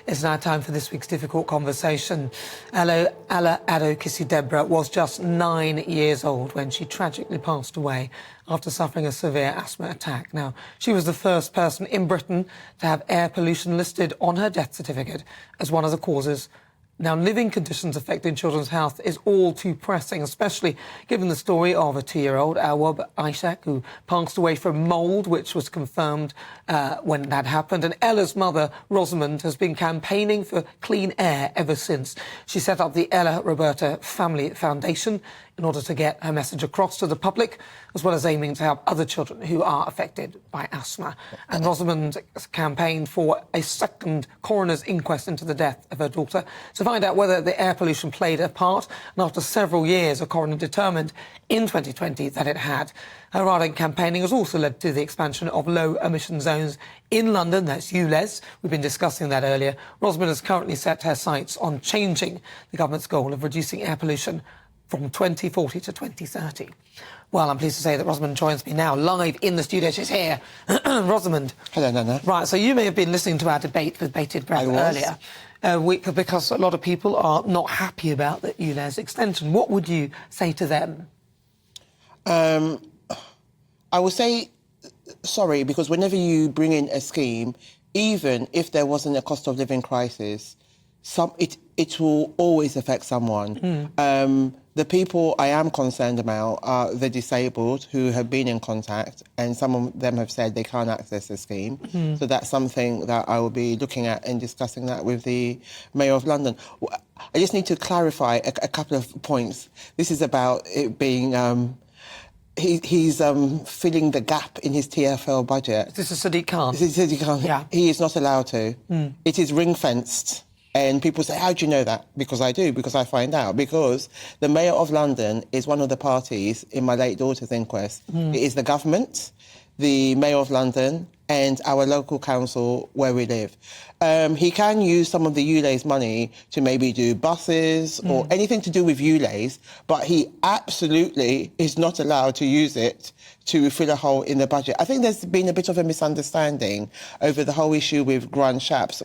It's now time for this week's difficult conversation. Ella Kissi-Debrah was just 9 years old when she tragically passed away after suffering a severe asthma attack. Now, she was the first person in Britain to have air pollution listed on her death certificate as one of the causes. Now, living conditions affecting children's health is all too pressing, especially given the story of a 2-year-old, Awab Ishaq, who passed away from mould, which was confirmed when that happened. And Ella's mother, Rosamund, has been campaigning for clean air ever since. She set up the Ella Roberta Family Foundation in order to get her message across to the public, as well as aiming to help other children who are affected by asthma. And Rosamund campaigned for a second coroner's inquest into the death of her daughter to find out whether the air pollution played a part. And after several years, a coroner determined in 2020 that it had. Her ardent campaigning has also led to the expansion of low-emission zones in London. That's ULEZ. We've been discussing that earlier. Rosamund has currently set her sights on changing the government's goal of reducing air pollution from 2040 to 2030. Well, I'm pleased to say that Rosamund joins me now live in the studio. She's here. Rosamund. Hello, Nana. Right, so you may have been listening to our debate with bated breath earlier because a lot of people are not happy about the ULEZ extension. What would you say to them? I would say sorry, because whenever you bring in a scheme, even if there wasn't a cost of living crisis, it will always affect someone. The people I am concerned about are the disabled who have been in contact, and some of them have said they can't access the scheme. So that's something that I will be looking at and discussing that with the Mayor of London. I just need to clarify a couple of points. This is about it being... He's filling the gap in his TfL budget. This is Sadiq Khan. This is Sadiq Khan. Yeah. He is not allowed to. It is ring-fenced. And people say, how do you know that? Because I do, because I find out. Because the Mayor of London is one of the parties in my late daughter's inquest. It is the government, the Mayor of London, and our local council where we live. He can use some of the ULEZ money to maybe do buses or anything to do with ULEZ, but he absolutely is not allowed to use it to fill a hole in the budget. I think there's been a bit of a misunderstanding over the whole issue with Grant Shapps.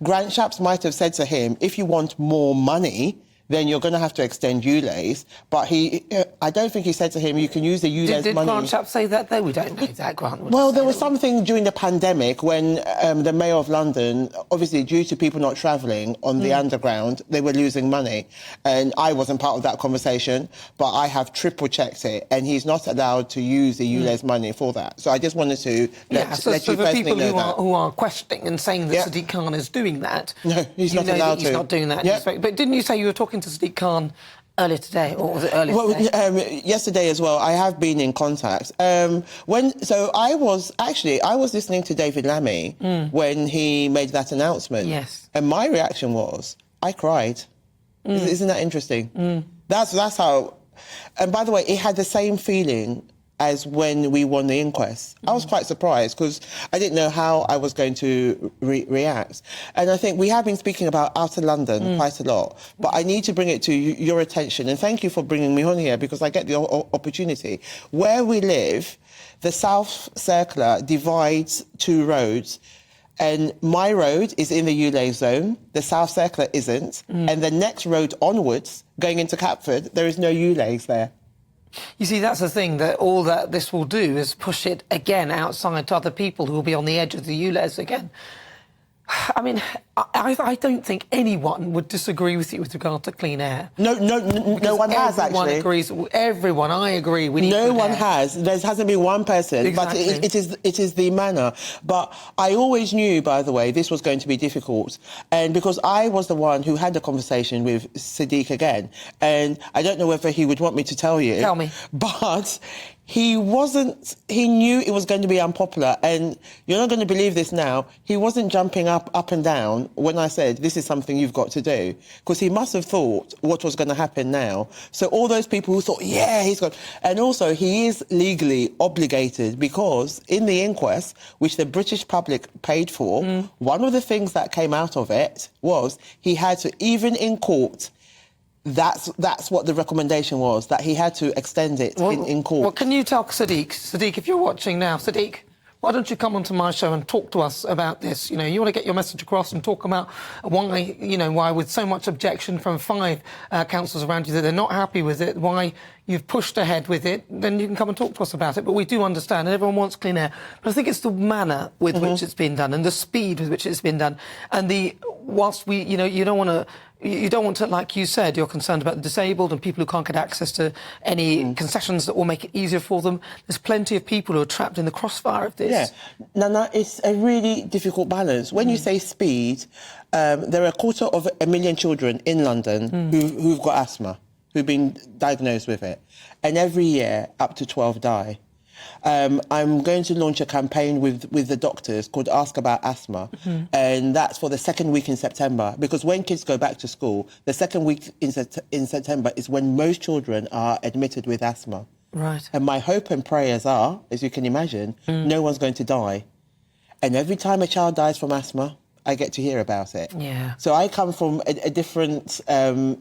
Grant Shapps might have said to him, if you want more money, then you're going to have to extend ULEZ. But I don't think he said to him, you can use the ULEZ money. Did Grant Shapps say that, though? We don't know that, Grant. Well, there was something during the pandemic when the Mayor of London, obviously due to people not travelling on the underground, they were losing money. And I wasn't part of that conversation, but I have triple-checked it, and he's not allowed to use the ULEZ money for that. So I just wanted to let you personally know that. Who are questioning and saying that Sadiq Khan is doing that... No, he's not allowed to. He's not doing that. But didn't you say you were talking to Sadiq Khan earlier today, or was it earlier today? Yesterday as well. I have been in contact. I was listening to David Lammy when he made that announcement. Yes. And my reaction was, I cried. Isn't that interesting? That's how... And by the way, it had the same feeling as when we won the inquest. I was quite surprised because I didn't know how I was going to react. And I think we have been speaking about outer London quite a lot, but I need to bring it to your attention. And thank you for bringing me on here because I get the opportunity. Where we live, the South Circular divides 2 roads. And my road is in the ULEZ zone, the South Circular isn't. And the next road onwards, going into Catford, there is no ULEZ there. You see, that's the thing, that all that this will do is push it again outside to other people who will be on the edge of the ULEZ again. I mean, I don't think anyone would disagree with you with regard to clean air. No one has, actually. Everyone agrees. Everyone, I agree. We need no one has. There hasn't been one person. Exactly. But it is the manner. But I always knew, by the way, this was going to be difficult. And because I was the one who had the conversation with Sadiq again. And I don't know whether he would want me to tell you. Tell me. But... he knew it was going to be unpopular, and you're not going to believe this now, he wasn't jumping up and down when I said, this is something you've got to do, because he must have thought what was going to happen now. So all those people who thought, yeah, he's got... And also, he is legally obligated, because in the inquest, which the British public paid for, one of the things that came out of it was he had to, even in court... That's what the recommendation was, that he had to extend it in court. Well, can you tell Sadiq, if you're watching now, Sadiq, why don't you come onto my show and talk to us about this? You know, you want to get your message across and talk about why with so much objection from 5 councils around you that they're not happy with it, why you've pushed ahead with it, then you can come and talk to us about it. But we do understand, and everyone wants clean air. But I think it's the manner with which it's been done and the speed with which it's been done. And whilst you don't want to, like you said, you're concerned about the disabled and people who can't get access to any concessions that will make it easier for them. There's plenty of people who are trapped in the crossfire of this. Yeah, Nana, it's a really difficult balance. When you say speed, there are 250,000 children in London who've got asthma, who've been diagnosed with it. And every year, up to 12 die. I'm going to launch a campaign with the doctors called Ask About Asthma, and that's for the second week in September, because when kids go back to school, the second week in September is when most children are admitted with asthma. Right. And my hope and prayers are, as you can imagine, no one's going to die. And every time a child dies from asthma, I get to hear about it. Yeah. So I come from a different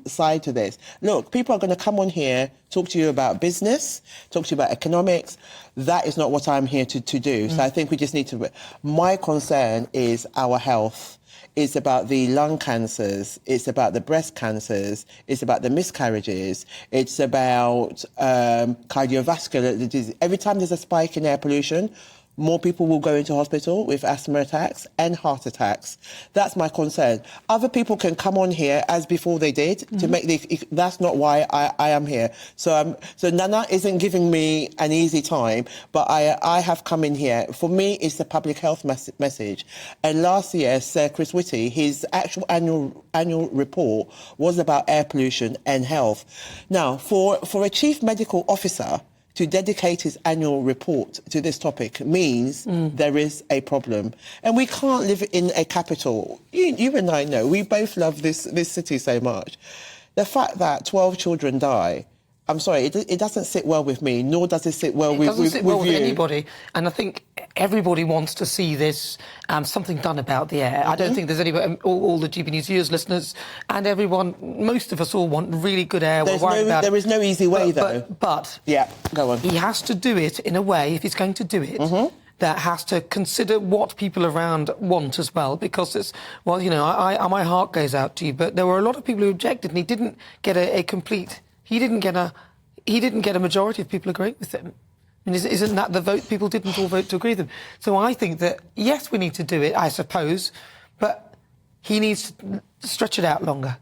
side to this. Look, people are going to come on here, talk to you about business, talk to you about economics. That is not what I'm here to do. So I think we just need to... My concern is our health. It's about the lung cancers. It's about the breast cancers. It's about the miscarriages. It's about cardiovascular disease. Every time there's a spike in air pollution, more people will go into hospital with asthma attacks and heart attacks. That's my concern. Other people can come on here as before they did to make the... That's not why I am here. So Nana isn't giving me an easy time, but I have come in here. For me, it's the public health message. And last year, Sir Chris Whitty, his actual annual report was about air pollution and health. Now, for a chief medical officer to dedicate his annual report to this topic means there is a problem. And we can't live in a capital. You and I know, we both love this city so much. The fact that 12 children die, I'm sorry, it doesn't sit well with me, nor does it sit well with you. It doesn't sit well with anybody. And I think everybody wants to see this, something done about the air. I don't think there's anybody, all the GB News viewers, listeners, and everyone, most of us all want really good air. There is no easy way, though. But yeah, go on. He has to do it in a way, if he's going to do it, that has to consider what people around want as well, because it's, well, you know, my heart goes out to you, but there were a lot of people who objected, and he didn't get a complete... He didn't get a majority of people agreeing with him. I mean, isn't that the vote? People didn't all vote to agree with him. So I think that, yes, we need to do it, I suppose, but he needs to stretch it out longer.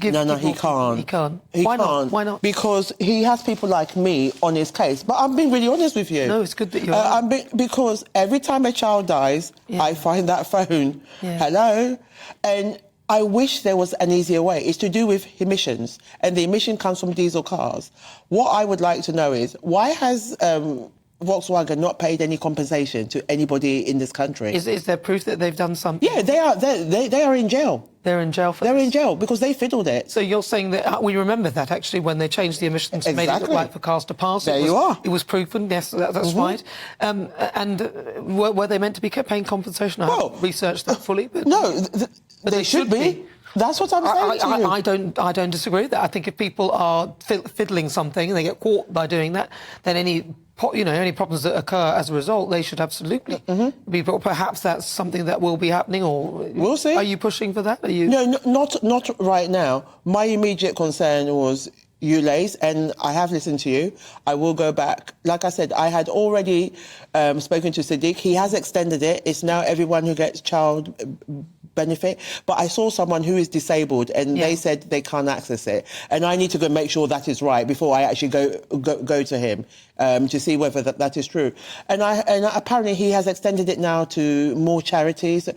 No, he can't. He can't. Why not? Why not? Because he has people like me on his case. But I'm being really honest with you. No, it's good that you're... because every time a child dies, I find that phone. Yeah. Hello? And... I wish there was an easier way. It's to do with emissions, and the emission comes from diesel cars. What I would like to know is, why has Volkswagen not paid any compensation to anybody in this country? Is there proof that they've done something? Yeah, they are in jail. They're in jail for They're this? in jail because they fiddled it. So you're saying that we remember that, actually, when they changed the emissions and made it look like for cars to pass. There you are. It was proven, yes, that's right. And were they meant to be paying compensation? I haven't researched that fully. But no, but they should be. That's what I'm saying to you. I don't disagree with that. I think if people are fiddling something and they get caught by doing that, then any problems that occur as a result, they should absolutely be brought. Perhaps that's something that will be happening, or... We'll see. Are you pushing for that? Are you... No, not right now. My immediate concern was ULEZ, and I have listened to you. I will go back. Like I said, I had already spoken to Sadiq. He has extended it. It's now everyone who gets child benefit. But I saw someone who is disabled, and they said they can't access it. And I need to go make sure that is right before I actually go to him to see whether that is true. And apparently he has extended it now to more charities.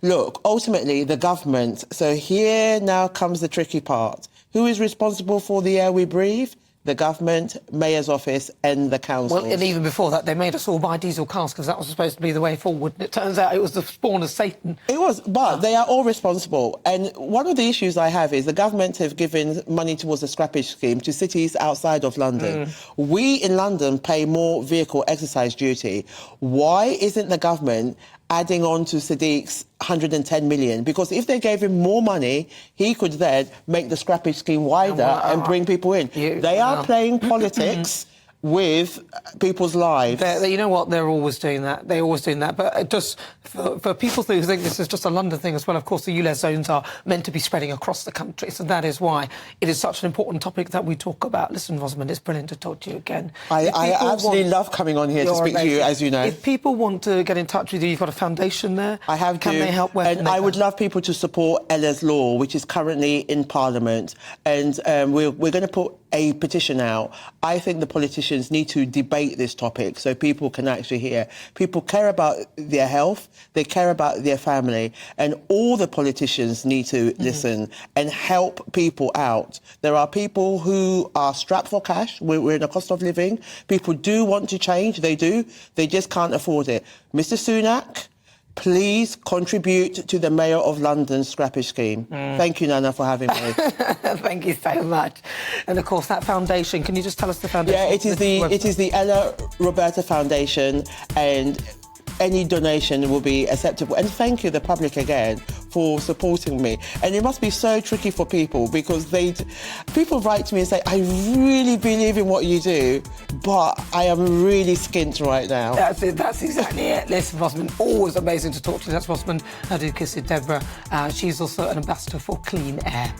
Look, ultimately, the government... So here now comes the tricky part. Who is responsible for the air we breathe? The government, mayor's office and the council. Well, and even before that, they made us all buy diesel cars because that was supposed to be the way forward. And it turns out it was the spawn of Satan. It was, but they are all responsible. And one of the issues I have is the government have given money towards the scrappage scheme to cities outside of London. We in London pay more vehicle exercise duty. Why isn't the government adding on to Sadiq's 110 million? Because if they gave him more money, he could then make the scrappage scheme wider and bring people in. They are playing politics with people's lives. You know what? They're always doing that. They're always doing that. But just for people who think this is just a London thing as well, of course, the ULEZ zones are meant to be spreading across the country. So that is why it is such an important topic that we talk about. Listen, Rosamund, it's brilliant to talk to you again. I absolutely love coming on here to speak to you, as you know. If people want to get in touch with you, you've got a foundation there. I have. Can they help? And I would love people to support ULEZ law, which is currently in Parliament. And we're going to put a petition out. I think the politicians need to debate this topic so people can actually hear. People care about their health, they care about their family, and all the politicians need to listen and help people out. There are people who are strapped for cash. We're in a cost of living. People do want to change, they do. They just can't afford it. Mr. Sunak, please contribute to the Mayor of London's Scrappage scheme. Thank you, Nana, for having me. Thank you so much. And of course, that foundation, can you just tell us the foundation? Yeah, it is the Ella Roberta Foundation, and any donation will be acceptable. And thank you, the public, again, for supporting me. And it must be so tricky for people because people write to me and say, I really believe in what you do, but I am really skint right now. That's it. That's exactly it. Listen, Rosamund, always amazing to talk to you. That's Rosamund Kissi-Debrah. She's also an ambassador for Clean Air.